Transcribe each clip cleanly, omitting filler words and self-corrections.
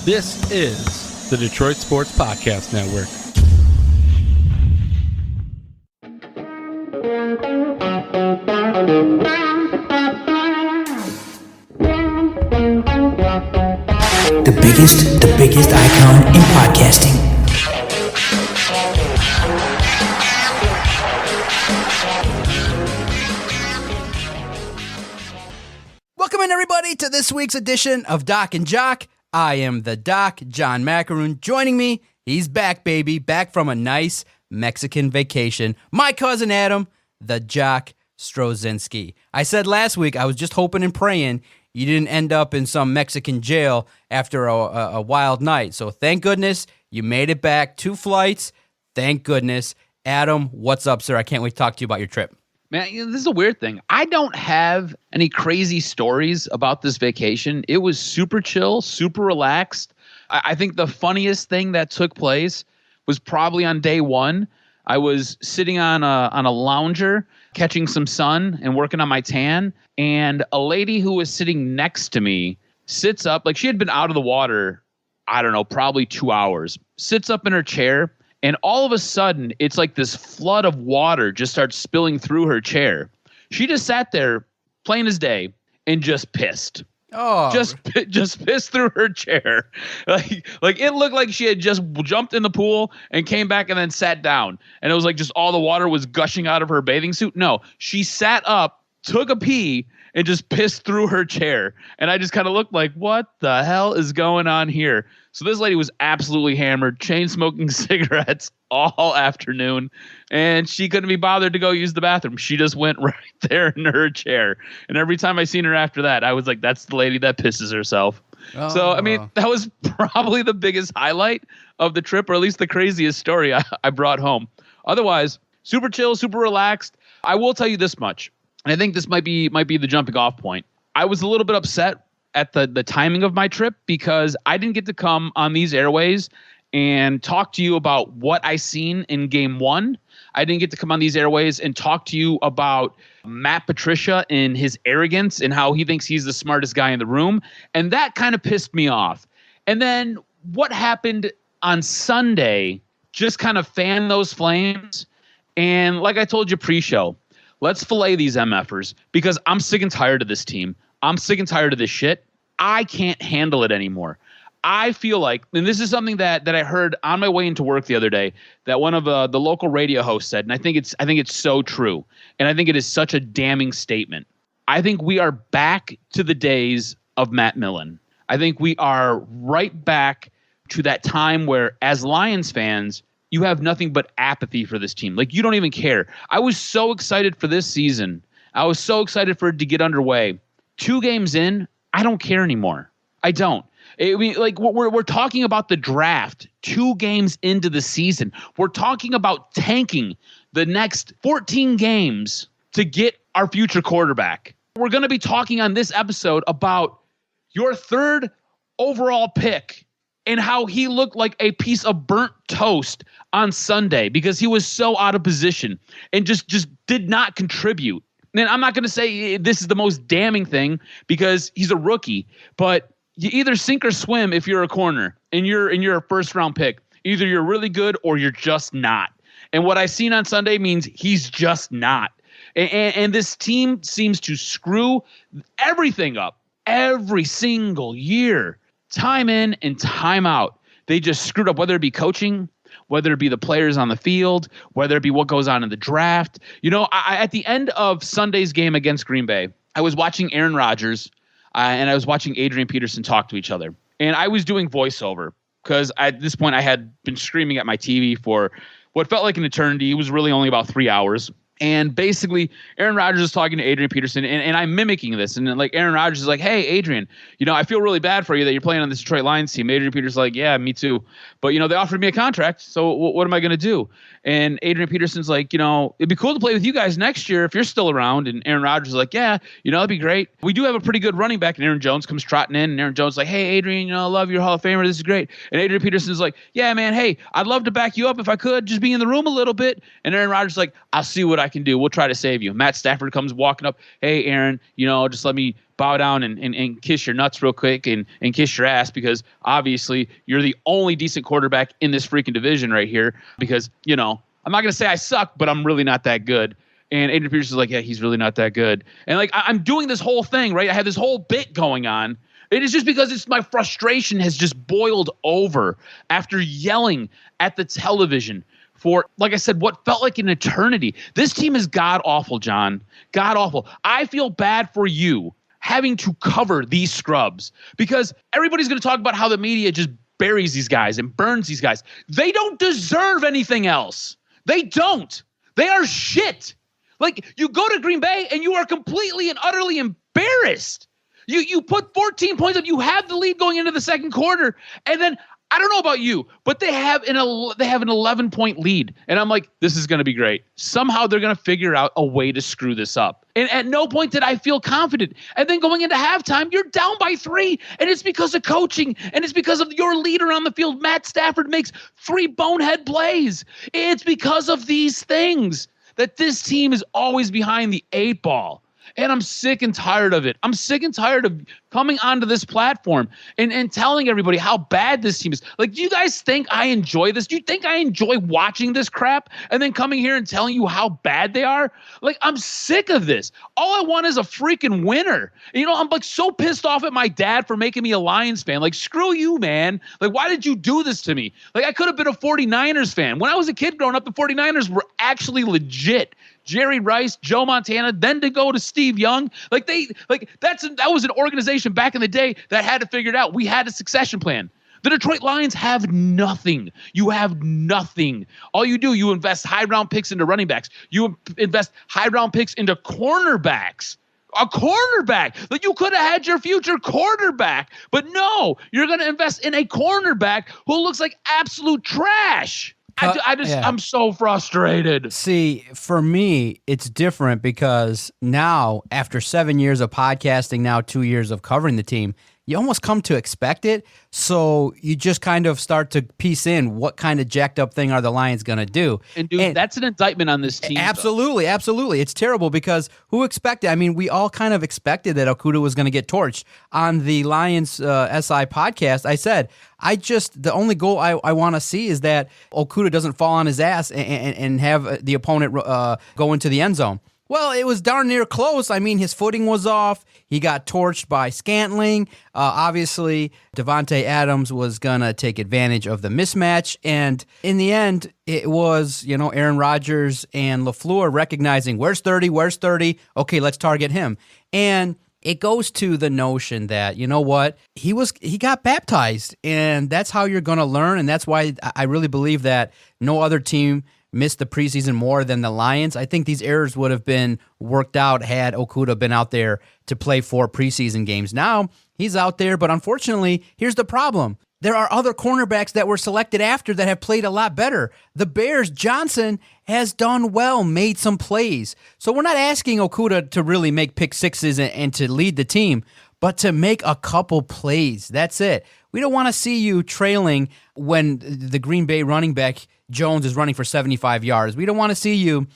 This is the Detroit Sports Podcast Network. The biggest icon in podcasting. Welcome in, everybody, to this week's edition of Doc and Jock. I am the Doc, John Macaroon. Joining me, he's back, baby, back from a nice Mexican vacation. My cousin Adam, the Jock Strozinski. I said last week I was just hoping and praying you didn't end up in some Mexican jail after a wild night. So thank goodness you made it back. 2 flights. Thank goodness. Adam, what's up, sir? I can't wait to talk to you about your trip. Man, this is a weird thing. I don't have any crazy stories about this vacation. It was super chill, super relaxed. I think the funniest thing that took place was probably on day one. I was sitting on a lounger, catching some sun and working on my tan. And a lady who was sitting next to me sits up, like she had been out of the water, I don't know, probably 2 hours, sits up in her chair. And all of a sudden, it's like this flood of water just starts spilling through her chair. She just sat there, plain as day, and just pissed. Oh, just pissed through her chair. Like it looked like she had just jumped in the pool and came back and then sat down. And it was like just all the water was gushing out of her bathing suit. No, she sat up, took a pee, and just pissed through her chair. And I just kind of looked like, what the hell is going on here? So this lady was absolutely hammered, chain smoking cigarettes all afternoon, and she couldn't be bothered to go use the bathroom. She just went right there in her chair. And every time I seen her after that, I was like, that's the lady that pisses herself. Oh. So, I mean, that was probably the biggest highlight of the trip, or at least the craziest story I brought home. Otherwise, super chill, super relaxed. I will tell you this much, and I think this might be the jumping off point. I was a little bit upset at the timing of my trip because I didn't get to come on these airways and talk to you about what I seen in game one. I didn't get to come on these airways and talk to you about Matt Patricia and his arrogance and how he thinks he's the smartest guy in the room. And that kind of pissed me off. And then what happened on Sunday just kind of fanned those flames. And like I told you pre-show, let's fillet these MFers because I'm sick and tired of this team. I'm sick and tired of this shit. I can't handle it anymore. I feel like, and this is something that I heard on my way into work the other day, that one of the local radio hosts said, and I think it's so true, and I think it is such a damning statement. I think we are back to the days of Matt Millen. I think we are right back to that time where, as Lions fans, you have nothing but apathy for this team. Like, you don't even care. I was so excited for this season. I was so excited for it to get underway. 2 games in, I don't care anymore. I don't. I mean, like we're talking about the draft 2 games into the season. We're talking about tanking the next 14 games to get our future quarterback. We're going to be talking on this episode about your 3rd overall pick and how he looked like a piece of burnt toast on Sunday because he was so out of position and just did not contribute. And I'm not going to say this is the most damning thing because he's a rookie, but you either sink or swim if you're a corner and you're a 1st round pick. Either you're really good or you're just not. And what I seen on Sunday means he's just not. And this team seems to screw everything up every single year, time in and time out. They just screwed up, whether it be coaching, whether it be the players on the field, whether it be what goes on in the draft. You know, at the end of Sunday's game against Green Bay, I was watching Aaron Rodgers and I was watching Adrian Peterson talk to each other. And I was doing voiceover because at this point I had been screaming at my TV for what felt like an eternity. It was really only about 3 hours. And basically, Aaron Rodgers is talking to Adrian Peterson, and I'm mimicking this. And then, like, Aaron Rodgers is like, hey, Adrian, you know, I feel really bad for you that you're playing on this Detroit Lions team. Adrian Peterson's like, yeah, me too. But, you know, they offered me a contract, so what am I going to do? And Adrian Peterson's like, you know, it'd be cool to play with you guys next year if you're still around. And Aaron Rodgers is like, yeah, you know, that'd be great. We do have a pretty good running back. And Aaron Jones comes trotting in, and Aaron Jones is like, hey, Adrian, you know, I love your Hall of Famer. This is great. And Adrian Peterson's like, yeah, man, hey, I'd love to back you up if I could. Just be in the room a little bit. And Aaron Rodgers is like, I'll see what I I can do. We'll try to save you. Matt Stafford comes walking up. Hey, Aaron, just let me bow down and kiss your nuts real quick and kiss your ass, because obviously you're the only decent quarterback in this freaking division right here, because, I'm not going to say I suck, but I'm really not that good. And Adrian Peterson's like, yeah, he's really not that good. And like, I'm doing this whole thing, right? I have this whole bit going on. It is just because my frustration has just boiled over after yelling at the television for, like I said, what felt like an eternity. This team is god-awful, John. God-awful. I feel bad for you having to cover these scrubs, because everybody's going to talk about how the media just buries these guys and burns these guys. They don't deserve anything else. They don't. They are shit. Like, you go to Green Bay and you are completely and utterly embarrassed. You put 14 points up. You have the lead going into the second quarter, and then I don't know about you, but they have an 11-point lead, and I'm like, this is going to be great. Somehow they're going to figure out a way to screw this up. And at no point did I feel confident. And then going into halftime, you're down by 3, and it's because of coaching, and it's because of your leader on the field. Matt Stafford makes 3 bonehead plays. It's because of these things that this team is always behind the 8 ball. And I'm sick and tired of it. I'm sick and tired of coming onto this platform and telling everybody how bad this team is. Like, do you guys think I enjoy this? Do you think I enjoy watching this crap and then coming here and telling you how bad they are? Like, I'm sick of this. All I want is a freaking winner. I'm like so pissed off at my dad for making me a Lions fan. Like, screw you, man. Like, why did you do this to me? Like, I could have been a 49ers fan. When I was a kid growing up, the 49ers were actually legit. Jerry Rice, Joe Montana, then to go to Steve Young. That was an organization back in the day that had to figure it out. We had a succession plan. The Detroit Lions have nothing. You have nothing. All you do, you invest high-round picks into running backs. You invest high-round picks into cornerbacks. A cornerback. Like, you could have had your future quarterback, but no, you're going to invest in a cornerback who looks like absolute trash. I'm so frustrated. See, for me, it's different because now, after 7 years of podcasting, now 2 years of covering the team, you almost come to expect it. So you just kind of start to piece in what kind of jacked up thing are the Lions going to do. And dude, that's an indictment on this team. Absolutely, though. Absolutely. It's terrible because who expected? I mean, we all kind of expected that Okudah was going to get torched. On the Lions SI podcast, I said, the only goal I want to see is that Okudah doesn't fall on his ass and have the opponent go into the end zone. Well, it was darn near close. I mean, his footing was off. He got torched by Scantling. Obviously, Devontae Adams was going to take advantage of the mismatch. And in the end, it was, Aaron Rodgers and LaFleur recognizing, where's 30? Okay, let's target him. And it goes to the notion that, you know what, he got baptized. And that's how you're going to learn. And that's why I really believe that no other team missed the preseason more than the Lions. I think these errors would have been worked out had Okudah been out there to play 4 preseason games. Now, he's out there, but unfortunately, here's the problem. There are other cornerbacks that were selected after that have played a lot better. The Bears, Johnson has done well, made some plays. So we're not asking Okudah to really make pick sixes and to lead the team, but to make a couple plays. That's it. We don't want to see you trailing when the Green Bay running back Jones is running for 75 yards. We don't want to see you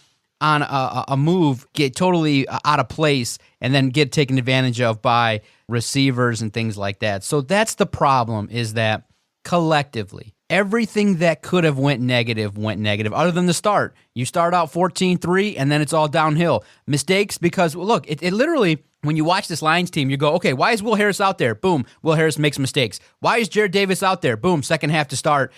on a move get totally out of place and then get taken advantage of by receivers and things like that. So that's the problem, is that collectively, everything that could have went negative, other than the start. You start out 14-3, and then it's all downhill. Mistakes because, look, it literally, when you watch this Lions team, you go, okay, why is Will Harris out there? Boom, Will Harris makes mistakes. Why is Jared Davis out there? Boom, second half to start.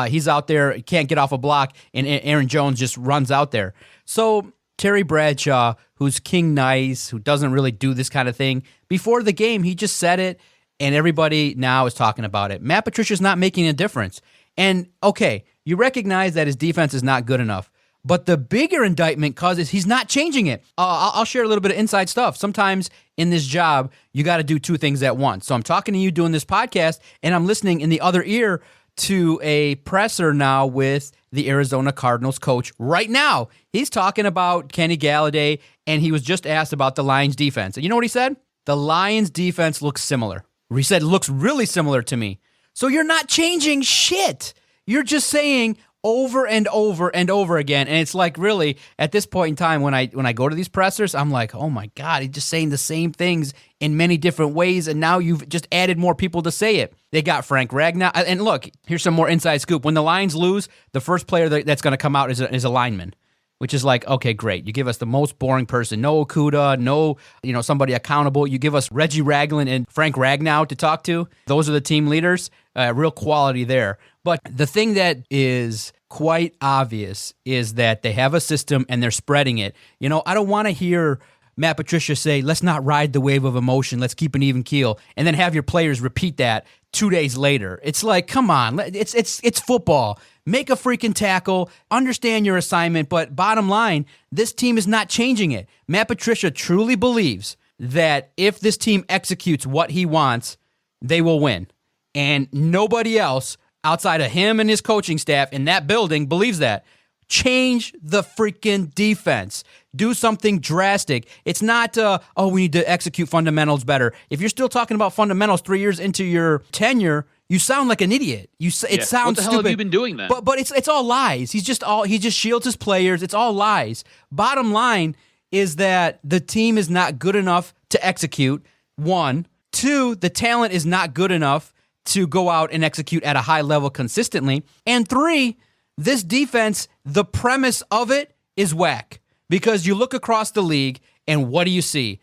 He's out there, can't get off a block, and Aaron Jones just runs out there. So Terry Bradshaw, who's king nice, who doesn't really do this kind of thing, before the game, he just said it, and everybody now is talking about it. Matt Patricia's not making a difference. And, okay, you recognize that his defense is not good enough. But the bigger indictment causes he's not changing it. I'll share a little bit of inside stuff. Sometimes in this job, you got to do 2 things at once. So I'm talking to you doing this podcast, and I'm listening in the other ear to a presser now with the Arizona Cardinals coach right now. He's talking about Kenny Galladay, and he was just asked about the Lions defense. And you know what he said? The Lions defense looks similar. He said, looks really similar to me. So you're not changing shit. You're just saying, over and over and over again. And it's like, really, at this point in time, when I go to these pressers, I'm like, oh my God, he's just saying the same things in many different ways, and now you've just added more people to say it. They got Frank Ragnow. And look, here's some more inside scoop. When the Lions lose, the first player that's going to come out is a lineman, which is like, okay, great. You give us the most boring person. No Okuda, no somebody accountable. You give us Reggie Ragland and Frank Ragnow to talk to. Those are the team leaders. Real quality there. But the thing that is quite obvious is that they have a system and they're spreading it. I don't want to hear Matt Patricia say, let's not ride the wave of emotion, let's keep an even keel, and then have your players repeat that 2 days later. It's like, come on, it's football. Make a freaking tackle, understand your assignment, but bottom line, this team is not changing it. Matt Patricia truly believes that if this team executes what he wants, they will win. And nobody else outside of him and his coaching staff in that building believes that. Change the freaking defense. Do something drastic. It's not, we need to execute fundamentals better. If you're still talking about fundamentals 3 years into your tenure, you sound like an idiot. It sounds stupid. What the hell have you been doing then? But it's all lies. He just shields his players. It's all lies. Bottom line is that the team is not good enough to execute. 1, 2, the talent is not good enough to go out and execute at a high level consistently. And 3, this defense, the premise of it is whack. Because you look across the league, and what do you see?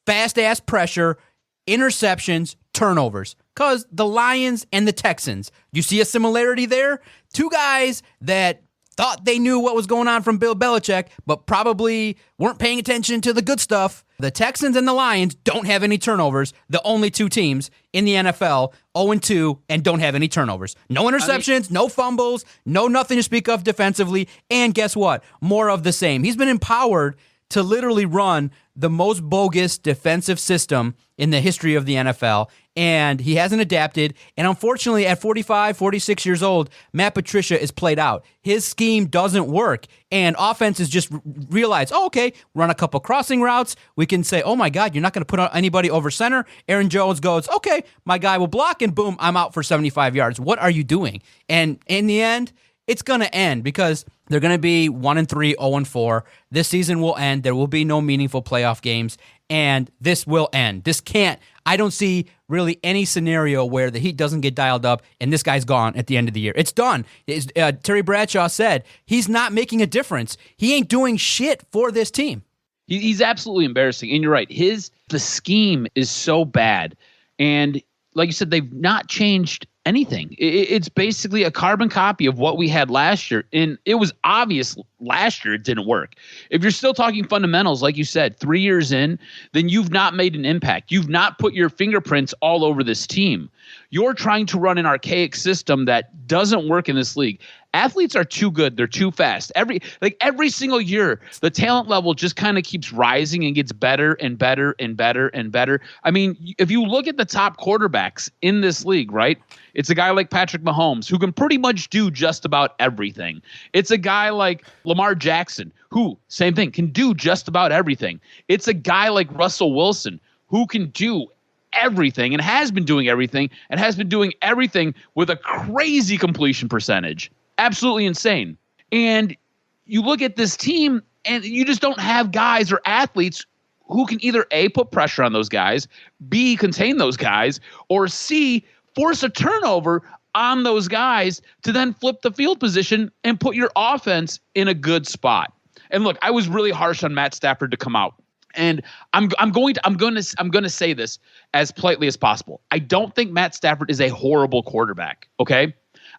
Fast-ass pressure, interceptions, turnovers. Because the Lions and the Texans, you see a similarity there? 2 guys that thought they knew what was going on from Bill Belichick, but probably weren't paying attention to the good stuff. The Texans and the Lions don't have any turnovers. The only 2 teams in the NFL, 0-2, and don't have any turnovers. No interceptions, no fumbles, no nothing to speak of defensively. And guess what? More of the same. He's been empowered to literally run the most bogus defensive system in the history of the NFL, and he hasn't adapted. And unfortunately, at 45, 46 years old, Matt Patricia is played out. His scheme doesn't work, and offenses just realize, okay, run a couple crossing routes. We can say, oh my God, you're not going to put anybody over center. Aaron Jones goes, okay, my guy will block, and boom, I'm out for 75 yards. What are you doing? And in the end, it's going to end because they're going to be 1-3, 0-4. This season will end. There will be no meaningful playoff games, and this will end. I don't see really any scenario where the Heat doesn't get dialed up and this guy's gone at the end of the year. It's done. Terry Bradshaw said he's not making a difference. He ain't doing shit for this team. He's absolutely embarrassing, and you're right. The scheme is so bad, and like you said, they've not changed anything. It's basically a carbon copy of what we had last year, and it was obvious last year it didn't work. If you're still talking fundamentals, like you said, 3 years in, then you've not made an impact. You've not put your fingerprints all over this team. You're trying to run an archaic system that doesn't work in this league. Athletes are too good. They're too fast. Every single year, the talent level just kind of keeps rising and gets better and better and better and better. I mean, if you look at the top quarterbacks in this league, right? It's a guy like Patrick Mahomes who can pretty much do just about everything. It's a guy like Lamar Jackson who, same thing, can do just about everything. It's a guy like Russell Wilson who can do everything and has been doing everything and has been doing everything with a crazy completion percentage. Absolutely insane. And you look at this team and you just don't have guys or athletes who can either A, put pressure on those guys, B, contain those guys, or C, force a turnover on those guys to then flip the field position and put your offense in a good spot. And look, I was really harsh on Matt Stafford to come out. And I'm going to say this as politely as possible. I don't think Matt Stafford is a horrible quarterback, okay?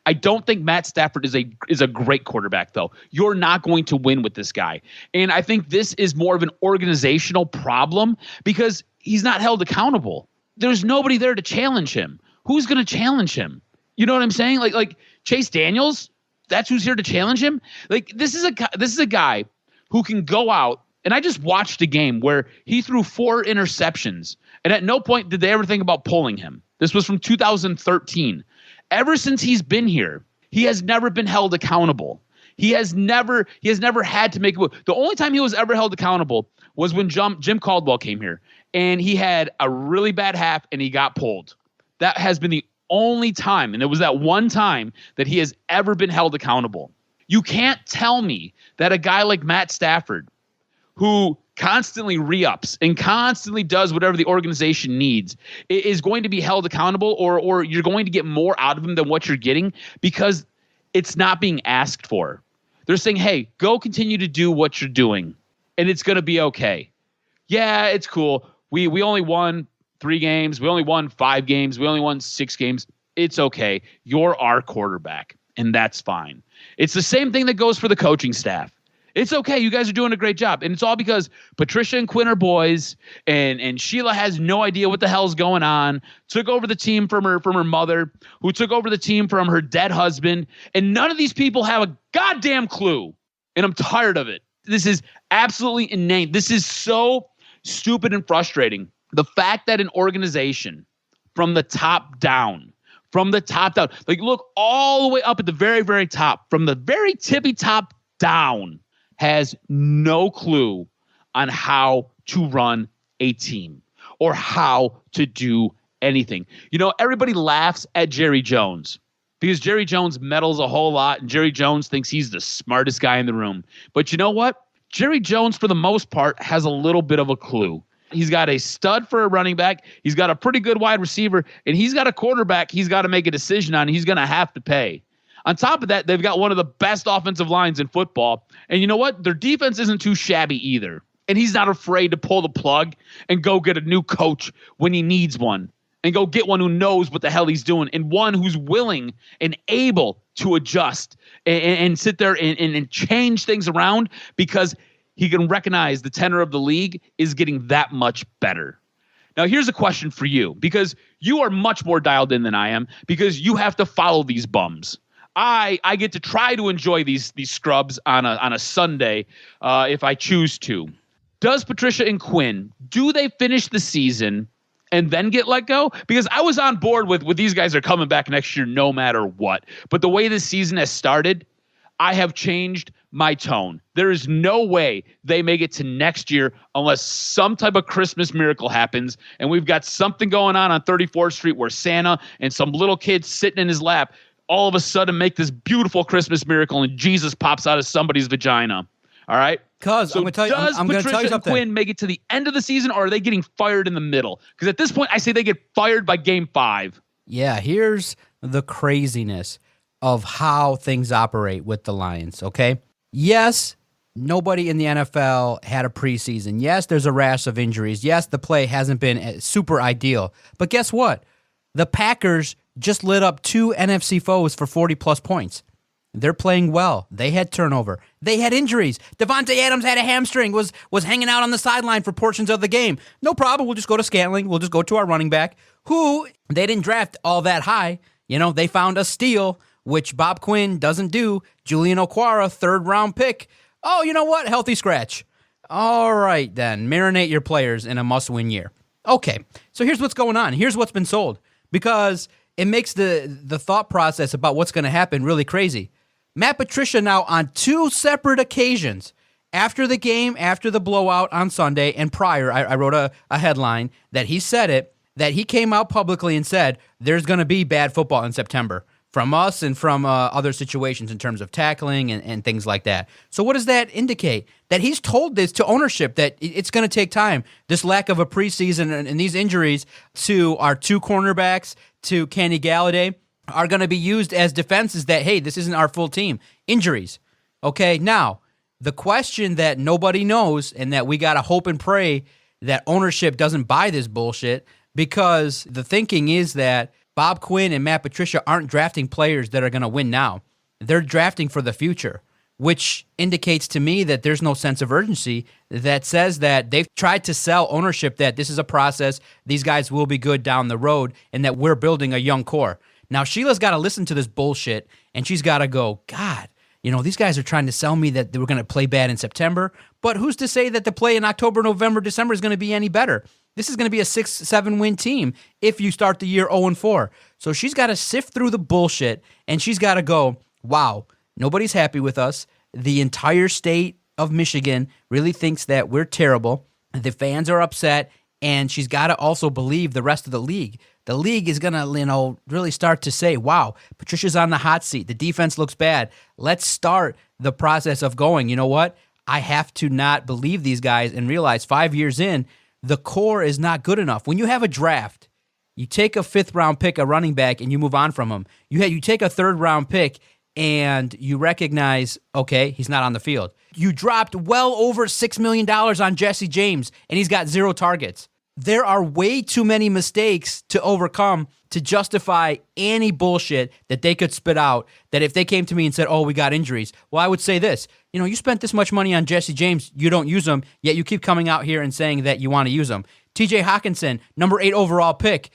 I don't think Matt Stafford is a great quarterback, though. You're not going to win with this guy. And I think this is more of an organizational problem because he's not held accountable. There's nobody there to challenge him. Who's going to challenge him? You know what I'm saying? Like Chase Daniels, that's who's here to challenge him? Like this is a guy who can go out, and I just watched a game where he threw 4 interceptions, and at no point did they ever think about pulling him. This was from 2013. Ever since he's been here, he has never been held accountable. He has never had to make a move. The only time he was ever held accountable was when Jim Caldwell came here, and he had a really bad half, and he got pulled. That has been the only time, and it was that one time that he has ever been held accountable. You can't tell me that a guy like Matt Stafford, who constantly re-ups and constantly does whatever the organization needs, is going to be held accountable, or you're going to get more out of him than what you're getting because it's not being asked for. They're saying, hey, go continue to do what you're doing, and it's going to be okay. Yeah, it's cool. We only won 3 games. We only won 5 games. We only won 6 games. It's okay. You're our quarterback, and that's fine. It's the same thing that goes for the coaching staff. It's okay. You guys are doing a great job. And it's all because Patricia and Quinn are boys, and Sheila has no idea what the hell's going on, took over the team from her mother, who took over the team from her dead husband. And none of these people have a goddamn clue. And I'm tired of it. This is absolutely inane. This is so stupid and frustrating. The fact that an organization from the top down, like look all the way up at the very, very top, from the very tippy top down, has no clue on how to run a team or how to do anything. You know, everybody laughs at Jerry Jones because Jerry Jones meddles a whole lot and Jerry Jones thinks he's the smartest guy in the room. But you know what? Jerry Jones, for the most part, has a little bit of a clue. He's got a stud for a running back. He's got a pretty good wide receiver, and he's got a quarterback he's got to make a decision on. He's going to have to pay. On top of that, they've got one of the best offensive lines in football. And you know what? Their defense isn't too shabby either. And he's not afraid to pull the plug and go get a new coach when he needs one, and go get one who knows what the hell he's doing, and one who's willing and able to adjust and sit there and change things around because he can recognize the tenor of the league is getting that much better. Now, here's a question for you, because you are much more dialed in than I am, because you have to follow these bums. I get to try to enjoy these scrubs on a Sunday if I choose to. Does Patricia and Quinn, do they finish the season and then get let go? Because I was on board with these guys are coming back next year no matter what. But the way this season has started, I have changed my tone. There is no way they make it to next year unless some type of Christmas miracle happens and we've got something going on 34th Street where Santa and some little kid sitting in his lap all of a sudden make this beautiful Christmas miracle and Jesus pops out of somebody's vagina. All right? Because so I'm going to tell you, does Patricia and Quinn make it to the end of the season, or are they getting fired in the middle? Because at this point, I say they get fired by game 5. Yeah, here's the craziness of how things operate with the Lions, okay? Yes, nobody in the NFL had a preseason. Yes, there's a rash of injuries. Yes, the play hasn't been super ideal. But guess what? The Packers just lit up 2 NFC foes for 40-plus points. They're playing well. They had turnover. They had injuries. Devontae Adams had a hamstring, was hanging out on the sideline for portions of the game. No problem. We'll just go to Scantling. We'll just go to our running back, who they didn't draft all that high. You know, they found a steal, which Bob Quinn doesn't do. Julian Okwara, 3rd-round pick. Oh, you know what? Healthy scratch. All right, then. Marinate your players in a must-win year. Okay, so here's what's going on. Here's what's been sold. Because it makes the thought process about what's going to happen really crazy. Matt Patricia now on 2 separate occasions, after the game, after the blowout on Sunday, and prior, I wrote a headline that he said it, that he came out publicly and said there's going to be bad football in September from us and from other situations in terms of tackling and things like that. So what does that indicate? That he's told this to ownership, that it's going to take time. This lack of a preseason and these injuries to our 2 cornerbacks, to Kenny Galladay, are going to be used as defenses that, hey, this isn't our full team. Injuries. Okay, now, the question that nobody knows and that we got to hope and pray that ownership doesn't buy this bullshit, because the thinking is that Bob Quinn and Matt Patricia aren't drafting players that are going to win now. They're drafting for the future, which indicates to me that there's no sense of urgency, that says that they've tried to sell ownership that this is a process, these guys will be good down the road, and that we're building a young core. Now, Sheila's got to listen to this bullshit, and she's got to go, God, you know, these guys are trying to sell me that they were going to play bad in September, but who's to say that the play in October, November, December is going to be any better? This is going to be a 6-7 win team if you start the year 0-4. So she's got to sift through the bullshit, and she's got to go, wow, nobody's happy with us. The entire state of Michigan really thinks that we're terrible. The fans are upset, and she's got to also believe the rest of the league the league is going to, really start to say, wow, Patricia's on the hot seat. The defense looks bad. Let's start the process of going, you know what? I have to not believe these guys and realize 5 years in, the core is not good enough. When you have a draft, you take a 5th-round pick, a running back, and you move on from him. You take a 3rd-round pick, and you recognize, okay, he's not on the field. You dropped well over $6 million on Jesse James, and he's got 0 targets. There are way too many mistakes to overcome to justify any bullshit that they could spit out, that if they came to me and said, oh, we got injuries, well, I would say this. You spent this much money on Jesse James, you don't use him, yet you keep coming out here and saying that you want to use him. TJ Hawkinson, number 8 overall pick.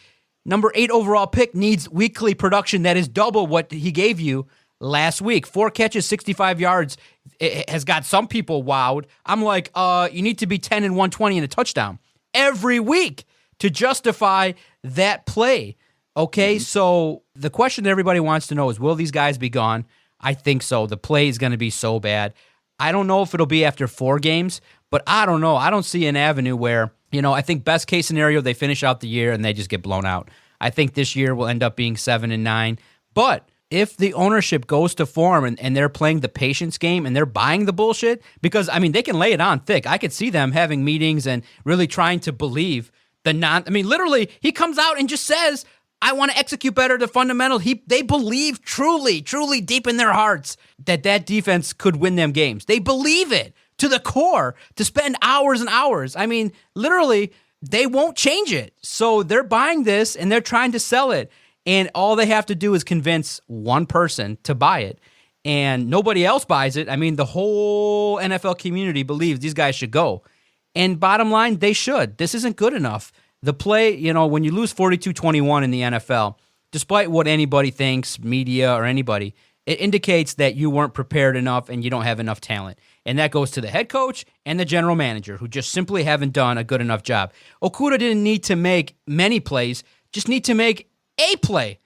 Number 8 overall pick needs weekly production that is double what he gave you last week. 4 catches, 65 yards. It has got some people wowed. I'm like, you need to be 10 and 120 and a touchdown every week to justify that play. Okay, so the question that everybody wants to know is, will these guys be gone? I think so. The play is going to be so bad. I don't know if it'll be after 4 games, but I don't know. I don't see an avenue where, I think best case scenario, they finish out the year and they just get blown out. I think this year will end up being 7 and 9. But if the ownership goes to form and they're playing the patience game and they're buying the bullshit, because, they can lay it on thick. I could see them having meetings and really trying to believe literally, he comes out and just says, I want to execute better the fundamental. They believe truly deep in their hearts that defense could win them games. They believe it to the core to spend hours and hours. Literally, they won't change it. So they're buying this and they're trying to sell it. And all they have to do is convince one person to buy it. And nobody else buys it. The whole NFL community believes these guys should go. And bottom line, they should. This isn't good enough. The play, when you lose 42-21 in the NFL, despite what anybody thinks, media or anybody, it indicates that you weren't prepared enough and you don't have enough talent. And that goes to the head coach and the general manager, who just simply haven't done a good enough job. Okudah didn't need to make many plays, just need to make a play.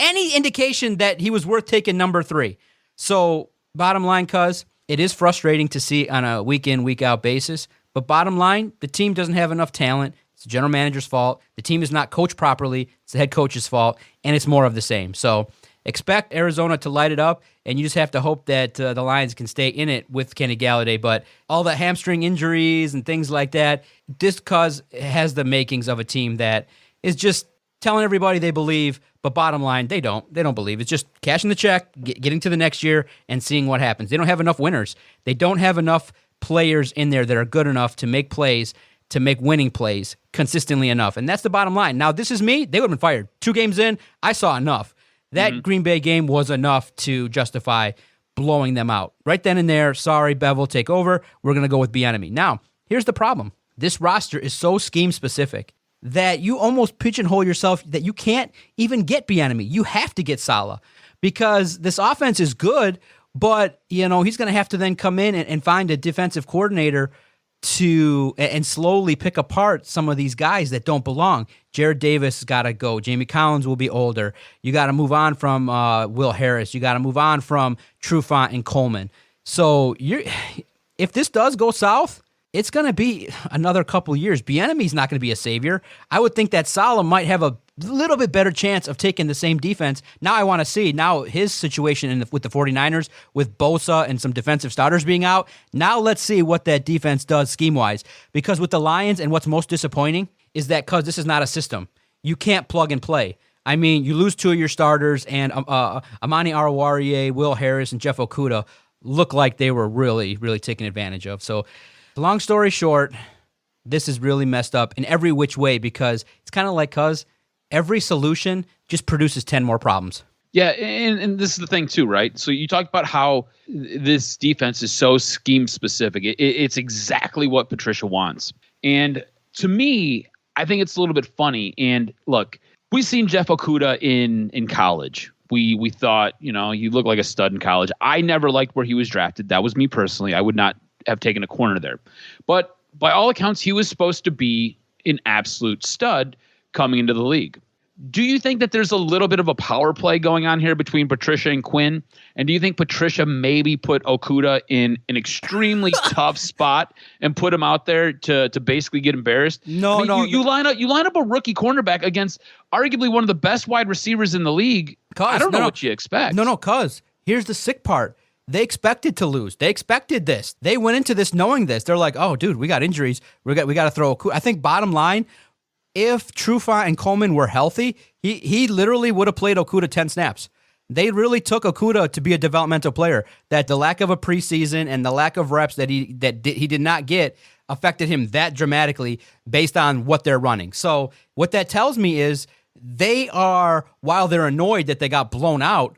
Any indication that he was worth taking number 3. So bottom line, cuz, it is frustrating to see on a week-in, week-out basis. But bottom line, the team doesn't have enough talent. It's the general manager's fault. The team is not coached properly. It's the head coach's fault. And it's more of the same. So expect Arizona to light it up, and you just have to hope that the Lions can stay in it with Kenny Galladay. But all the hamstring injuries and things like that, this cause has the makings of a team that is just telling everybody they believe, but bottom line, they don't. They don't believe. It's just cashing the check, getting to the next year, and seeing what happens. They don't have enough winners. They don't have enough players in there that are good enough to make plays, to make winning plays consistently enough. And that's the bottom line. Now, this is me. They would have been fired. 2 games in, I saw enough. That Green Bay game was enough to justify blowing them out. Right then and there, sorry, Bevel, take over. We're going to go with Bieniemy. Now, here's the problem. This roster is so scheme-specific that you almost pigeonhole yourself that you can't even get Bieniemy. You have to get Saleh because this offense is good, but he's going to have to then come in and find a defensive coordinator and slowly pick apart some of these guys that don't belong. Jared Davis has got to go. Jamie Collins will be older. You got to move on from Will Harris. You got to move on from Trufant and Coleman. So if this does go south, it's going to be another couple years. Bieniemy's not going to be a savior. I would think that Saleh might have a little bit better chance of taking the same defense. Now I want to see his situation with the 49ers with Bosa and some defensive starters being out. Now let's see what that defense does scheme-wise. Because with the Lions, and what's most disappointing is that because this is not a system, you can't plug and play. You lose 2 of your starters, and Amani Oruwariye, Will Harris, and Jeff Okudah look like they were really, really taken advantage of. So long story short, this is really messed up in every which way because it's kind of like every solution just produces 10 more problems. Yeah, and this is the thing too, right? So you talked about how this defense is so scheme-specific. It's exactly what Patricia wants. And to me, I think it's a little bit funny. And look, we've seen Jeff Okudah in college. We thought, he looked like a stud in college. I never liked where he was drafted. That was me personally. I would not have taken a corner there. But by all accounts, he was supposed to be an absolute stud coming into the league. Do you think that there's a little bit of a power play going on here between Patricia and Quinn? And do you think Patricia maybe put Okudah in an extremely tough spot and put him out there to basically get embarrassed? No. You line up a rookie cornerback against arguably one of the best wide receivers in the league. I don't know what you expect. Cuz here's the sick part. They expected to lose. They expected this. They went into this knowing this. They're like, oh, dude, we got injuries. We got to throw Okudah. I think bottom line, if Trufant and Coleman were healthy, he literally would have played Okudah 10 snaps. They really took Okudah to be a developmental player. That the lack of a preseason and the lack of reps that he did not get affected him that dramatically based on what they're running. So what that tells me is they are, while they're annoyed that they got blown out,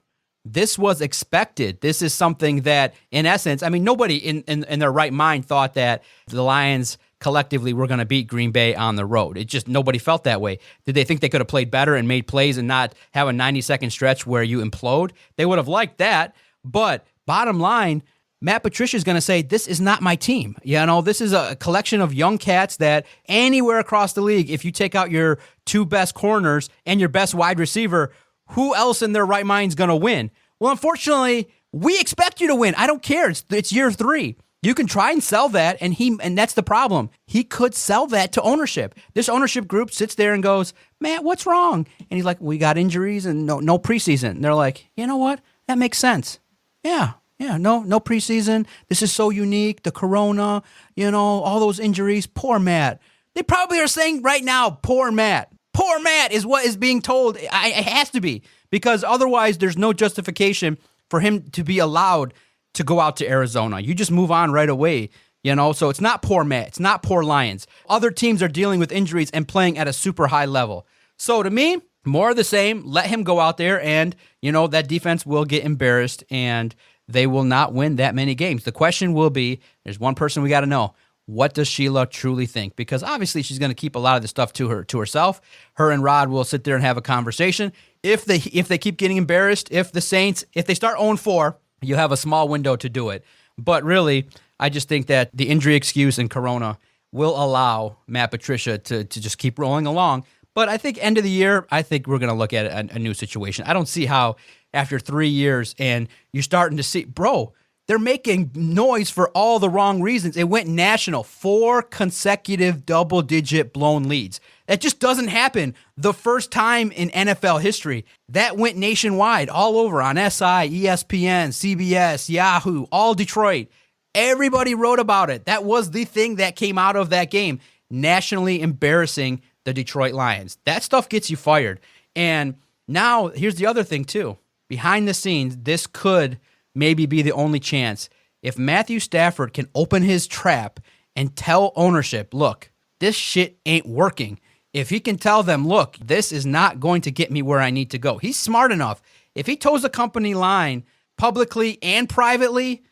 this was expected. This is something that, in essence, I mean, nobody in their right mind thought that the Lions collectively were going to beat Green Bay on the road. It just, nobody felt that way. Did they think they could have played better and made plays and not have a 90-second stretch where you implode? They would have liked that. But bottom line, Matt Patricia is going to say, this is not my team. This is a collection of young cats that anywhere across the league, if you take out your two best corners and your best wide receiver, who else in their right mind is going to win? Well, unfortunately, we expect you to win. I don't care. It's year 3. You can try and sell that, and that's the problem. He could sell that to ownership. This ownership group sits there and goes, man, what's wrong? And he's like, we got injuries and no preseason. And they're like, you know what? That makes sense. Yeah, no preseason. This is so unique. The corona, all those injuries. Poor Matt. They probably are saying right now, poor Matt. Poor Matt is what is being told. It has to be, because otherwise there's no justification for him to be allowed to go out to Arizona. You just move on right away, So it's not poor Matt. It's not poor Lions. Other teams are dealing with injuries and playing at a super high level. So to me, more of the same. Let him go out there and, that defense will get embarrassed and they will not win that many games. The question will be, there's one person we got to know. What does Sheila truly think? Because obviously she's going to keep a lot of this stuff to herself. Her and Rod will sit there and have a conversation. If they keep getting embarrassed, if they start 0-4, you have a small window to do it. But really, I just think that the injury excuse and corona will allow Matt Patricia to just keep rolling along. But I think end of the year, I think we're going to look at a new situation. I don't see how after 3 years and you're starting to see, bro, they're making noise for all the wrong reasons. It went national, 4 consecutive double-digit blown leads. That just doesn't happen the first time in NFL history. That went nationwide, all over on SI, ESPN, CBS, Yahoo, all Detroit. Everybody wrote about it. That was the thing that came out of that game, nationally embarrassing the Detroit Lions. That stuff gets you fired. And now, here's the other thing, too. Behind the scenes, this could maybe be the only chance. If Matthew Stafford can open his trap and tell ownership, look, this shit ain't working. If he can tell them, look, this is not going to get me where I need to go. He's smart enough. If he toes a company line publicly and privately,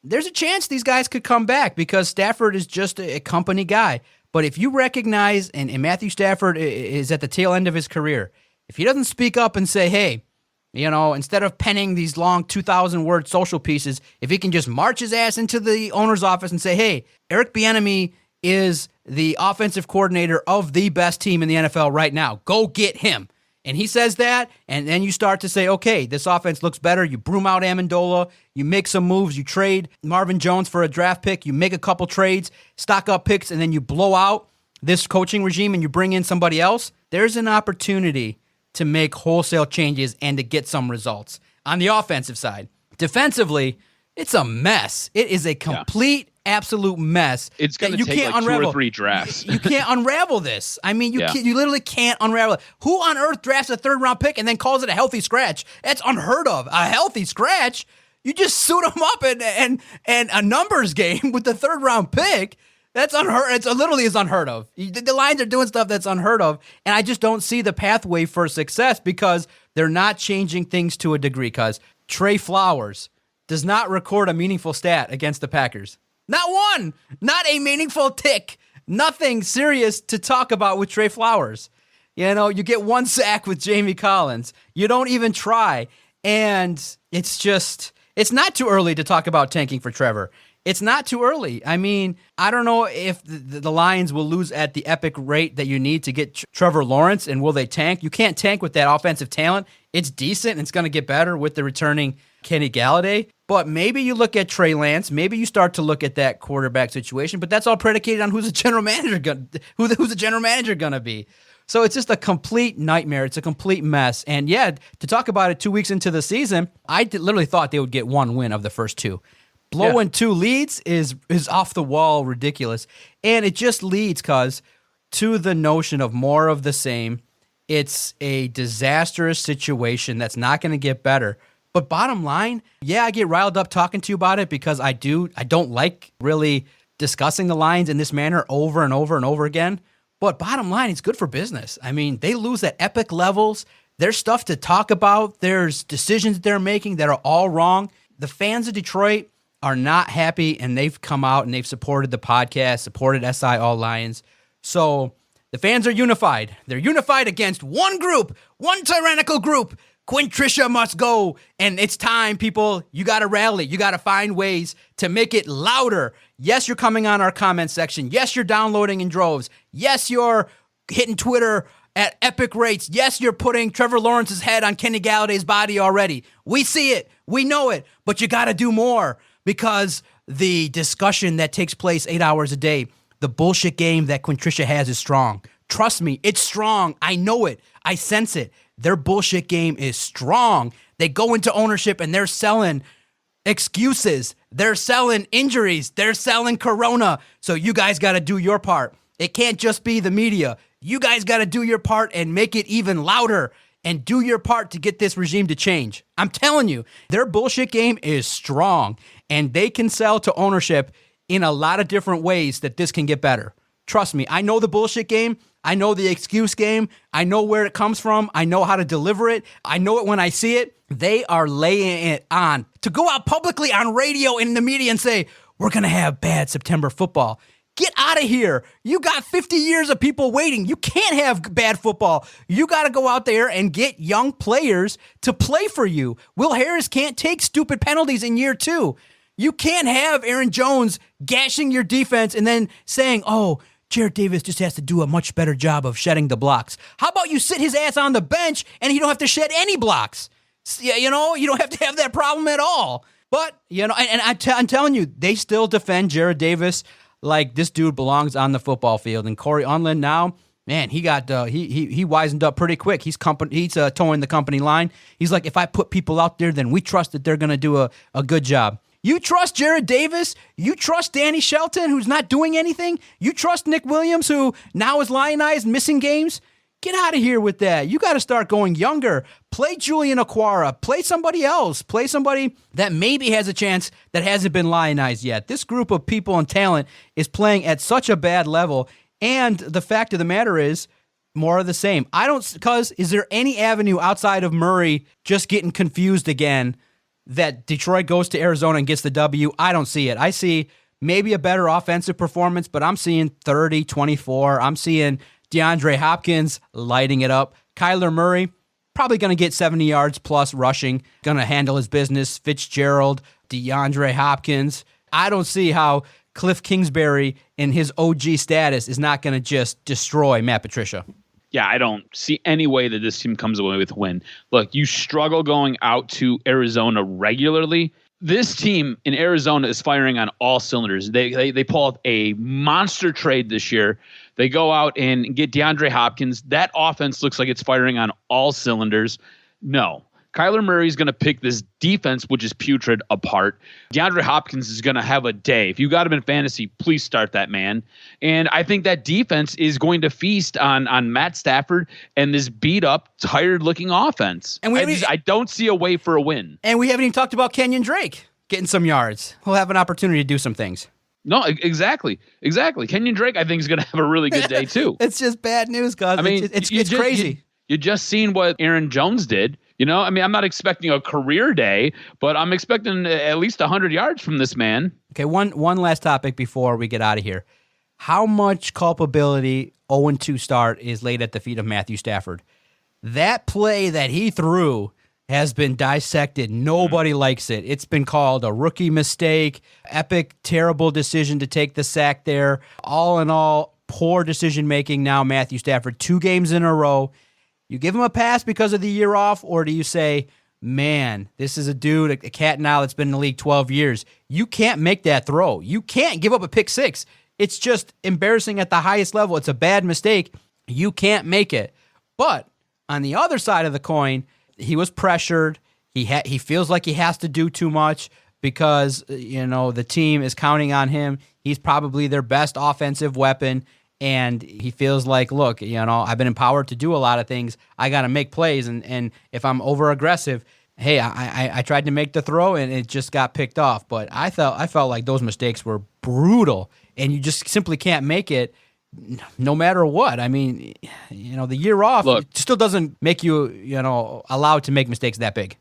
there's a chance these guys could come back because Stafford is just a company guy. But if you recognize, and Matthew Stafford is at the tail end of his career, if he doesn't speak up and say, hey, instead of penning these long 2,000-word social pieces, if he can just march his ass into the owner's office and say, hey, Eric Bieniemy is the offensive coordinator of the best team in the NFL right now. Go get him. And he says that, and then you start to say, okay, this offense looks better. You broom out Amendola. You make some moves. You trade Marvin Jones for a draft pick. You make a couple trades, stock up picks, and then you blow out this coaching regime and you bring in somebody else. There's an opportunity to make wholesale changes and to get some results on the offensive side. Defensively, it's a mess. It is a complete, absolute mess. It's going to take like 2 or 3 drafts. You can't unravel this. I mean, you literally can't unravel it. Who on earth drafts a 3rd-round pick and then calls it a healthy scratch? That's unheard of. A healthy scratch? You just suit them up and a numbers game with the 3rd-round pick. That's unheard. It's literally is unheard of. The Lions are doing stuff that's unheard of, and I just don't see the pathway for success because they're not changing things to a degree. Because Trey Flowers does not record a meaningful stat against the Packers. Not one. Not a meaningful tick. Nothing serious to talk about with Trey Flowers. You get 1 sack with Jamie Collins. You don't even try, and it's not too early to talk about tanking for Trevor. it's not too early. I mean, I don't know if the Lions will lose at the epic rate that you need to get Trevor Lawrence, and will they tank? You can't tank with that offensive talent. It's decent, and it's going to get better with the returning Kenny Galladay. But maybe you look at Trey Lance. Maybe you start to look at that quarterback situation. But that's all predicated on who's the general manager going to be. So it's just a complete nightmare. It's a complete mess. And yeah, to talk about it 2 weeks into the season, I literally thought they would get one win of the first two. Blowing two leads is off the wall ridiculous. And it just leads, to the notion of more of the same. It's a disastrous situation that's not going to get better. But bottom line, yeah, I get riled up talking to you about it because I don't like really discussing the Lions in this manner over and over and over again. But bottom line, it's good for business. I mean, they lose at epic levels. There's stuff to talk about. There's decisions they're making that are all wrong. The fans of Detroit are not happy, and they've come out and they've supported the podcast, supported SI All Lions. So the fans are unified. They're unified against one group, one tyrannical group. Quintricia must go, and it's time, people. You got to rally. You got to find ways to make it louder. Yes, you're coming on our comment section. Yes, you're downloading in droves. Yes, you're hitting Twitter at epic rates. Yes, you're putting Trevor Lawrence's head on Kenny Galladay's body already. We see it. We know it. But you got to do more, because the discussion that takes place 8 hours a day, the bullshit game that Quintricia has is strong. Trust me, it's strong. I know it. I sense it. Their bullshit game is strong. They go into ownership and they're selling excuses. They're selling injuries. They're selling corona. So you guys got to do your part. It can't just be the media. You guys got to do your part and make it even louder and do your part to get this regime to change. I'm telling you, their bullshit game is strong, and they can sell to ownership in a lot of different ways that this can get better. Trust me, I know the bullshit game. I know the excuse game. I know where it comes from. I know how to deliver it. I know it when I see it. They are laying it on. To go out publicly on radio and in the media and say, we're going to have bad September football. Get out of here. You got 50 years of people waiting. You can't have bad football. You got to go out there and get young players to play for you. Will Harris can't take stupid penalties in year 2. You can't have Aaron Jones gashing your defense and then saying, oh, Jarrett Davis just has to do a much better job of shedding the blocks. How about you sit his ass on the bench and you don't have to shed any blocks? You know, you don't have to have that problem at all. But, you know, and I'm telling you, they still defend Jarrett Davis like this dude belongs on the football field. And Corey Unlin now, man, he got he wisened up pretty quick. He's towing the company line. He's like, if I put people out there, then we trust that they're going to do a good job. You trust Jarrett Davis? You trust Danny Shelton, who's not doing anything? You trust Nick Williams, who now is lionized, missing games? Get out of here with that. You got to start going younger. Play Julian Okwara. Play somebody else. Play somebody that maybe has a chance that hasn't been lionized yet. This group of people and talent is playing at such a bad level, and the fact of the matter is, more of the same. Is there any avenue outside of Murray just getting confused again that Detroit goes to Arizona and gets the W? I don't see it. I see maybe a better offensive performance, but I'm seeing 30-24. I'm seeing DeAndre Hopkins lighting it up. Kyler Murray, probably going to get 70 yards plus rushing, going to handle his business. Fitzgerald, DeAndre Hopkins. I don't see how Cliff Kingsbury in his OG status is not going to just destroy Matt Patricia. Yeah, I don't see any way that this team comes away with a win. Look, you struggle going out to Arizona regularly. This team in Arizona is firing on all cylinders. They pull off a monster trade this year. They go out and get DeAndre Hopkins. That offense looks like it's firing on all cylinders. No. Kyler Murray is going to pick this defense, which is putrid, apart. DeAndre Hopkins is going to have a day. If you got him in fantasy, please start that man. And I think that defense is going to feast on Matt Stafford and this beat-up, tired-looking offense. And I don't see a way for a win. And we haven't even talked about Kenyon Drake getting some yards. He'll have an opportunity to do some things. No, exactly. Kenyon Drake, I think, is going to have a really good day, too. It's just bad news, guys. I mean, it's crazy. You just seen what Aaron Jones did. You know, I mean, I'm not expecting a career day, but I'm expecting at least 100 yards from this man. Okay, one last topic before we get out of here. How much culpability 0-2 start is laid at the feet of Matthew Stafford? That play that he threw has been dissected. Nobody likes it. It's been called a rookie mistake, epic, terrible decision to take the sack there. All in all, poor decision-making now, Matthew Stafford, 2 games in a row. You give him a pass because of the year off, or do you say, man, this is a dude, a cat now that's been in the league 12 years. You can't make that throw. You can't give up a pick 6. It's just embarrassing at the highest level. It's a bad mistake. You can't make it. But on the other side of the coin, he was pressured. He feels like he has to do too much because, the team is counting on him. He's probably their best offensive weapon, and he feels like, look, I've been empowered to do a lot of things. I got to make plays, and if I'm over-aggressive, hey, I tried to make the throw, and it just got picked off. But I felt like those mistakes were brutal, and you just simply can't make it no matter what. I mean, the year off still doesn't make you, allowed to make mistakes that big.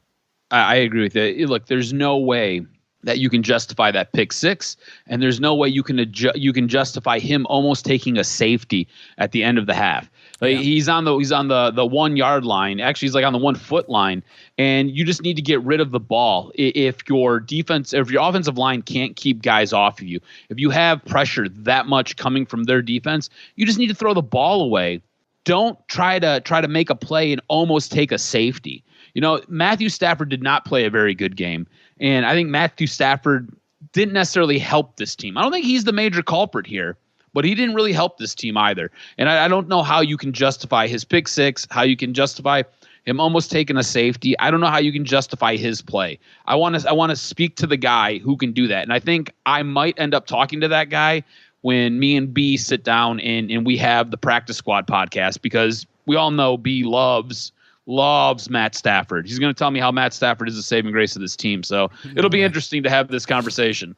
I agree with you. Look, there's no way that you can justify that pick 6, and there's no way you can justify him almost taking a safety at the end of the half. Like, he's on the 1 yard line. Actually, he's like on the 1 foot line, and you just need to get rid of the ball. If your offensive line can't keep guys off of you, if you have pressure that much coming from their defense, you just need to throw the ball away. Don't try to make a play and almost take a safety. Matthew Stafford did not play a very good game, and I think Matthew Stafford didn't necessarily help this team. I don't think he's the major culprit here, but he didn't really help this team either. And I don't know how you can justify his pick 6, how you can justify him almost taking a safety. I don't know how you can justify his play. I want to speak to the guy who can do that, and I think I might end up talking to that guy when me and B sit down and we have the Practice Squad podcast, because we all know B loves Matt Stafford. He's going to tell me how Matt Stafford is the saving grace of this team. So it'll be interesting to have this conversation.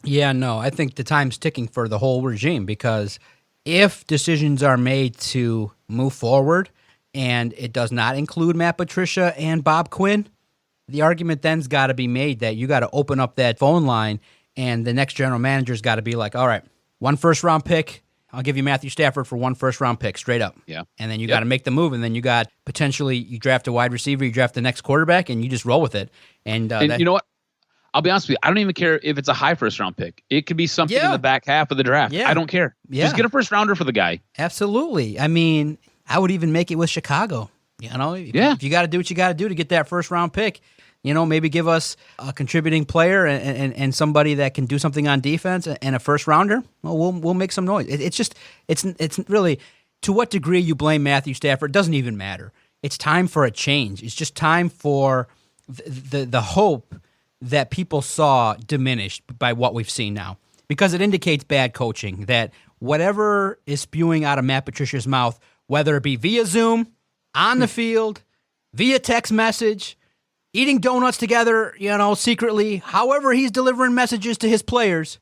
Yeah, no, I think the time's ticking for the whole regime, because if decisions are made to move forward and it does not include Matt Patricia and Bob Quinn, the argument then's got to be made that you got to open up that phone line, and the next general manager's got to be like, all right, 1 first-round pick, I'll give you Matthew Stafford for 1 first-round pick, straight up. Yeah. And then you got to make the move, and then you got potentially you draft a wide receiver, you draft the next quarterback, and you just roll with it. And you know what? I'll be honest with you. I don't even care if it's a high first-round pick. It could be something in the back half of the draft. Yeah. I don't care. Yeah. Just get a first-rounder for the guy. Absolutely. I mean, I would even make it with Chicago. If you got to do what you got to do to get that first-round pick, maybe give us a contributing player and somebody that can do something on defense and a first-rounder. Well, we'll make some noise. It's really, to what degree you blame Matthew Stafford doesn't even matter. It's time for a change. It's just time for the hope that people saw diminished by what we've seen now, because it indicates bad coaching, that whatever is spewing out of Matt Patricia's mouth, whether it be via Zoom, on the field, via text message, eating donuts together, secretly, however he's delivering messages to his players,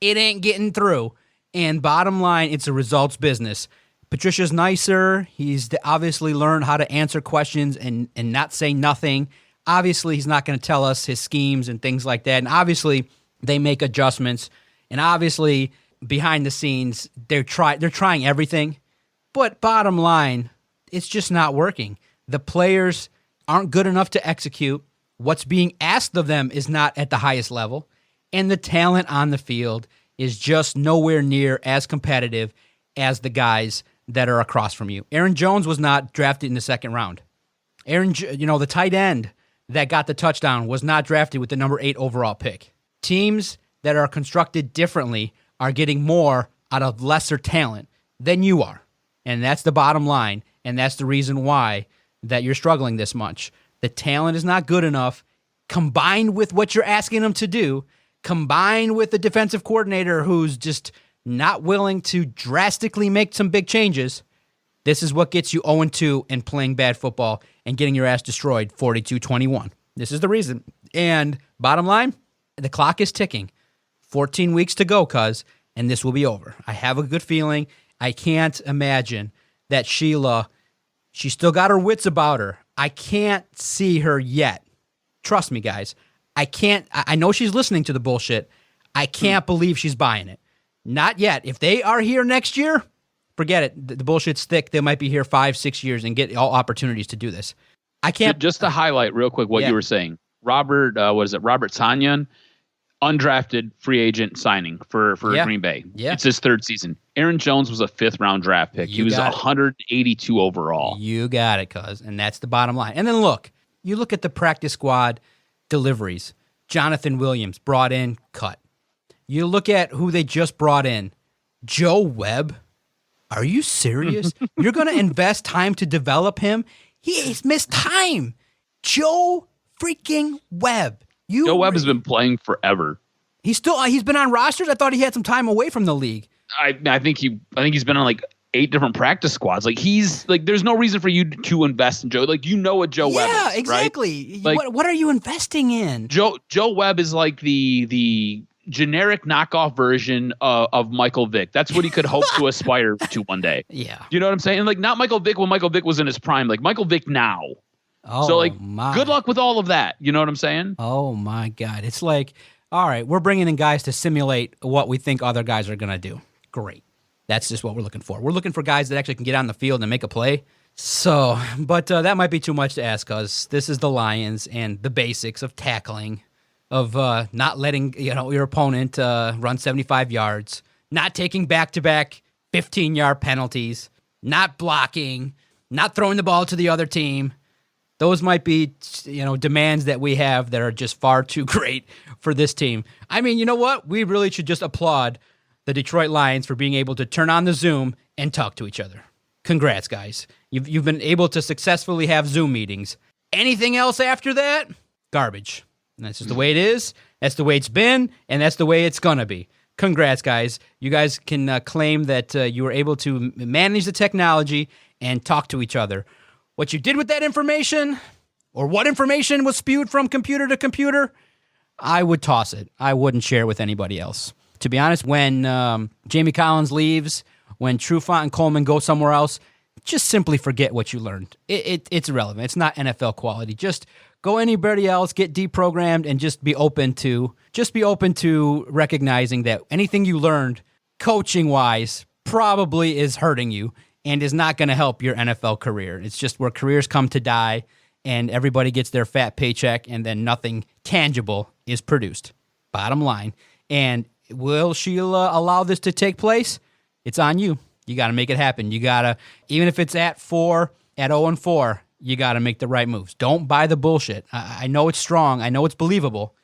it ain't getting through. And bottom line, it's a results business. Patricia's nicer. He's obviously learned how to answer questions and not say nothing. Obviously, he's not going to tell us his schemes and things like that. And obviously, they make adjustments. And obviously, behind the scenes, they're trying everything. But bottom line, it's just not working. The players aren't good enough to execute. What's being asked of them is not at the highest level. And the talent on the field is just nowhere near as competitive as the guys that are across from you. Aaron Jones was not drafted in the second round. The tight end that got the touchdown was not drafted with the number 8 overall pick. Teams that are constructed differently are getting more out of lesser talent than you are. And that's the bottom line. And that's the reason why that you're struggling this much. The talent is not good enough, combined with what you're asking them to do, combined with the defensive coordinator who's just not willing to drastically make some big changes. This is what gets you 0-2 and playing bad football and getting your ass destroyed 42-21. This is the reason. And bottom line, the clock is ticking. 14 weeks to go, and this will be over. I have a good feeling. I can't imagine that Sheila, she's still got her wits about her. I can't see her yet. Trust me, guys. I know she's listening to the bullshit. I can't believe she's buying it. Not yet. If they are here next year, forget it. The bullshit's thick. They might be here 5-6 years and get all opportunities to do this. I can't. Just to highlight real quick what Yeah. you were saying. Robert, Robert Tanyan, undrafted free agent signing for Yeah. Green Bay. Yeah. It's his third season. Aaron Jones was a 5th-round draft pick. You He was got it. 182 overall. You got it, cuz. And that's the bottom line. And then you look at the practice squad deliveries. Jonathan Williams brought in, cut. You look at who they just brought in. Joe Webb. Are you serious? You're going to invest time to develop him? He's missed time. Joe freaking Webb. Joe Webb has been playing forever. He's been on rosters. I thought he had some time away from the league. I think he's been on like 8 different practice squads. Like he's like, there's no reason for you to invest in Joe. Like you know what Joe Webb is, Yeah, right? exactly. Like, What are you investing in? Joe Webb is like the generic knockoff version of Michael Vick. That's what he could hope to aspire to one day. Yeah. You know what I'm saying? And like not Michael Vick when Michael Vick was in his prime. Like Michael Vick now. Oh, So like, my. good luck with all of that. You know what I'm saying? Oh my God. It's like, all right, we're bringing in guys to simulate what we think other guys are going to do. Great. That's just what we're looking for. We're looking for guys that actually can get on the field and make a play. So, but that might be too much to ask because this is the Lions and the basics of tackling, of not letting your opponent run 75 yards, not taking back-to-back 15-yard penalties, not blocking, not throwing the ball to the other team. Those might be, demands that we have that are just far too great for this team. I mean, you know what? We really should just applaud the Detroit Lions for being able to turn on the Zoom and talk to each other. Congrats, guys. You've been able to successfully have Zoom meetings. Anything else after that? Garbage. And that's just the way it is. That's the way it's been, and that's the way it's going to be. Congrats, guys. You guys can claim that you were able to manage the technology and talk to each other. What you did with that information, or what information was spewed from computer to computer, I would toss it. I wouldn't share it with anybody else. To be honest, when Jamie Collins leaves, when Trufant and Coleman go somewhere else, just simply forget what you learned. It's irrelevant. It's not NFL quality. Just go anybody else, get deprogrammed, and just be open to recognizing that anything you learned coaching-wise probably is hurting you and is not going to help your NFL career. It's just where careers come to die, and everybody gets their fat paycheck, and then nothing tangible is produced. Bottom line. And will Sheila allow this to take place? It's on you. You got to make it happen. You got to, even if it's at 0-4, you got to make the right moves. Don't buy the bullshit. I know it's strong. I know it's believable,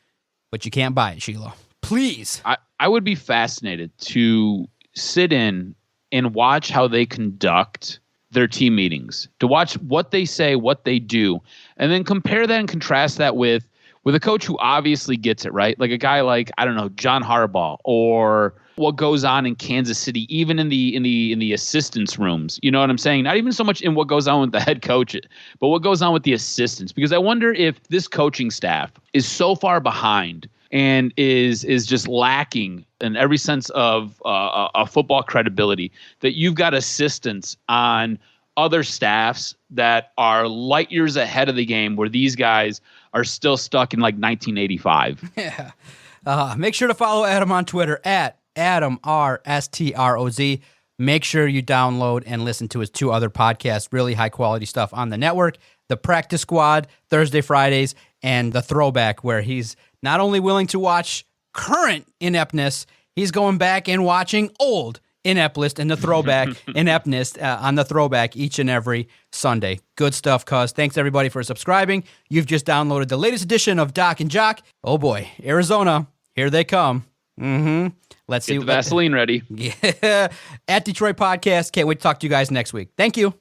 but you can't buy it, Sheila. Please. I would be fascinated to sit in and watch how they conduct their team meetings, to watch what they say, what they do, and then compare that and contrast that with a coach who obviously gets it, right? Like a guy like, I don't know, John Harbaugh, or what goes on in Kansas City, even in the assistants rooms. You know what I'm saying? Not even so much in what goes on with the head coach, but what goes on with the assistants. Because I wonder if this coaching staff is so far behind and is just lacking in every sense of a football credibility that you've got assistants on other staffs that are light years ahead of the game, where these guys are still stuck in like 1985. Yeah. Make sure to follow Adam on Twitter at AdamRSTROZ. Make sure you download and listen to his 2 other podcasts, really high quality stuff on the network. The Practice Squad, Thursday, Fridays, and The Throwback, where he's not only willing to watch current ineptness, he's going back and watching old ineptness and the throwback ineptness on The Throwback each and every Sunday. Good stuff, cuz. Thanks, everybody, for subscribing. You've just downloaded the latest edition of Doc and Jock. Oh, boy. Arizona, here they come. Let's see. Get the Vaseline ready. Yeah. At Detroit Podcast. Can't wait to talk to you guys next week. Thank you.